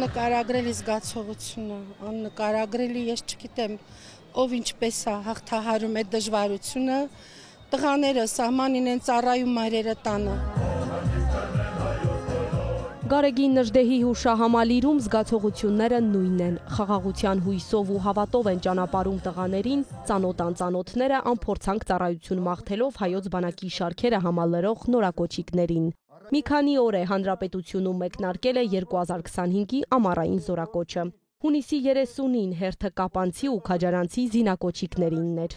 Աննկարագրելի զգացողությունը, աննկարագրելի, ես չգիտեմ, ով ինչպես է հաղթահարում այդ դժվարությունը, տղաները սահմանին են ծառայում մայրերը տանը։ Գարեգին Նժդեհի հուշահամալիրում զգացողությունները նույնն են։ Խաղաղության հույսով ու հավատով են ճանապարհում տղաներին, ծանոթ անծանոթները անփորձանք ծառայություն մաղթելով հայոց բանակի շարքերը համալրող նորակոչիկներին։ Մի քանի օր է Հանրապետությունում մեկնարկել է 2025-ի ամառային զորակոչը։ Հունիսի 30-ին հերթը կապանցի ու քաջարանցի զինակոչիկներինն էր։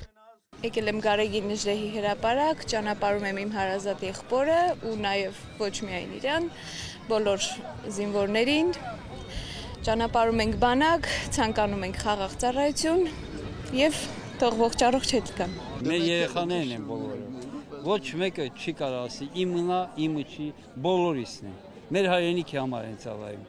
Եկել եմ Գարեգին Նժդեհի հրապարակ, ճանապարհում եմ իմ հարազատ եղբորը ու նաև ոչ միայն իրան, բոլոր զինվորներին, ճանապարհում ենք բանակ, ցանկանում ենք խաղաղ ծառայություն եւ թող ողջ հետ գան։ Մեր երեխաներն են բոլորը, ոչ մեկը չի կարող ասի իմն է, իմը չի, բոլորիսն են, մեր հայրենիքի համար են ծառայում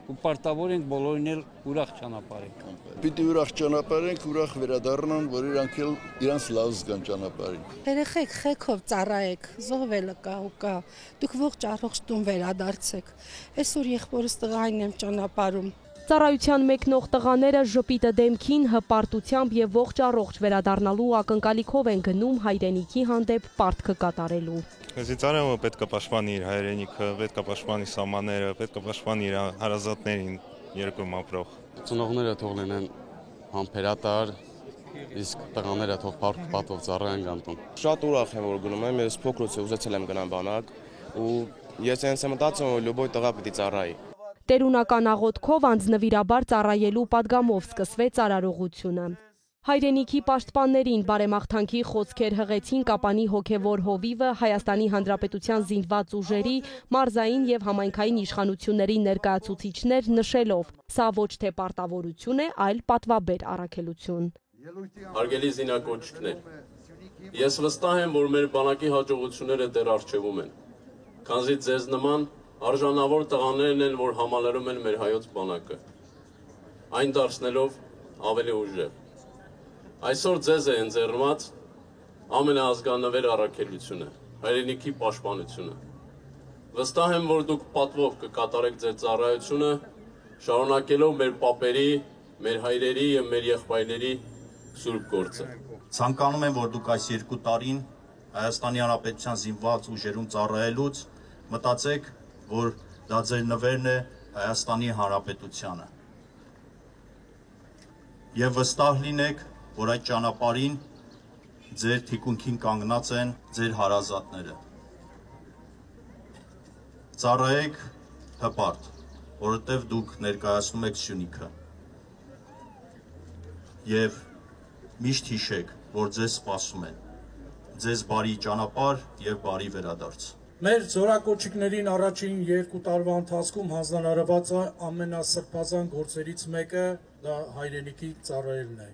ու պարտավոր ենք բոլորին էլ ուրախ ճանապարհենք։ Պիտի ուրախ ճանապարհենք, ուրախ վերադառնան, որ իրանք էլ իրանց լավ զգան ճանապարհին։ Երեխեք խեքով ծառայեք, զոհվելը կա ու կա, դուք ողջ առողջ տուն վերադարձեք։ Այսօր եղբորս տղային եմ ճանապարհում։ Ծառայության մեկնող տղաները ժպիտը դեմքին հպարտությամբ եւ ողջ առողջ վերադառնալու ակնկալիքով են գնում հայրենիքի հանդեպ պարտքը կատարելու։ Զինծառայողը պետք է պաշտպանի իր հայրենիքը, պետք է պաշտպանի սահմանները, պետք է պաշտպանի իր հարազատներին, երկրում ապրող։ Ծնողները թող լինեն համբերատար, իսկ տղաները թող փառք պատով ծառայեն գանտուն։ Շատ ուրախ եմ, որ գնում եմ, ես փոքրուց ուզեցել եմ գնալ բանակ ու ես հենց եմ մտածում, որ լոբոյ տղա պիտի ծառայի։ Տերունական աղոթքով անձնվիրաբար ծառայելու պատգամով սկսվեց արարողությունը։ Հայրենիքի պաշտպաններին բարեմաղթանքի խոսքեր հղեցին Կապանի հոգևոր հովիվը, Հայաստանի Հանրապետության զինված ուժերի, մարզային եւ համայնքային իշխանությունների ներկայացուցիչներ, նշելով. սա ոչ թե պարտավորություն է, այլ պատվաբեր առաքելություն։ Հարգելի զինակոչիկներ, ես վստահ եմ, որ մեր բանակի հաջողությունները դեռ առջևում են, քանզի ձեզ նման արժանավոր տղաներն են, որ համալրում են մեր հայոց բանակը, այն դարձնելով ավելի ուժեղ։ Այսօր ձեզ է ընձեռնված ամենաազգանվեր առաքելությունը, հայրենիքի պաշտպանությունը։ Վստահ եմ, որ դուք պատվով կկատարեք ձեր ծառայությունը, շարունակելով մեր պապերի, մեր հայրերի եւ մեր եղբայրների սուրբ գործը։ Ցանկանում եմ, որ դուք այս 2 տարին Հայաստանի Հանրապետության զինված ուժերում ծառայելուց մտածեք, որ դա ձեր նվերն է Հայաստանի Հանրապետությանը։ Եվ վստահ լինեք, որ այդ ճանապարհին ձեր թիկունքին կանգնած են ձեր հարազատները։ Ծառայեք հպարտ, որովհետև դուք ներկայացնում եք Սյունիքը։ Եվ միշտ հիշեք, որ ձեզ սպասում են։ Ձեզ բարի ճանապարհ եւ բարի վերադարձ։ Մեր զորակոչիկներին առաջին 2 տարվա ընթացքում հանձնարարված ամենասրբազան գործերից մեկը դա հայրենիքի ծառայելն է։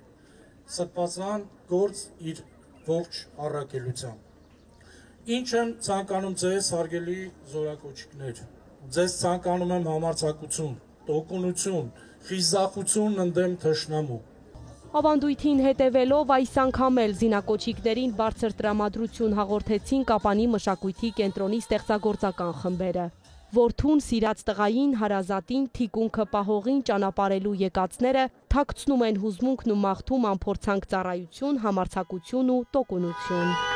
Սրբազան գործ իր ողջ առաքելությամբ։ Ինչ եմ ցանկանում ձեզ, հարգելի զորակոչիկներ, ձեզ ցանկանում եմ համարձակություն, տոկունություն, խիզախություն ընդդեմ թշնամու։ Ավանդույթին հետևելով այս անգամ էլ զինակոչիկներին բարձր տրամադրություն հաղորդեցին Կապանի մշակույթի կենտրոնի ստեղծագործական խմբերը։ Որդուն սիրած տղային, հարազատին, թիկունքը պահողին ճանապարհելու եկածները թաքցնում են հուզմունքն ու մաղթում անփորձանք ծառայություն, համարձակություն ու տոկունություն։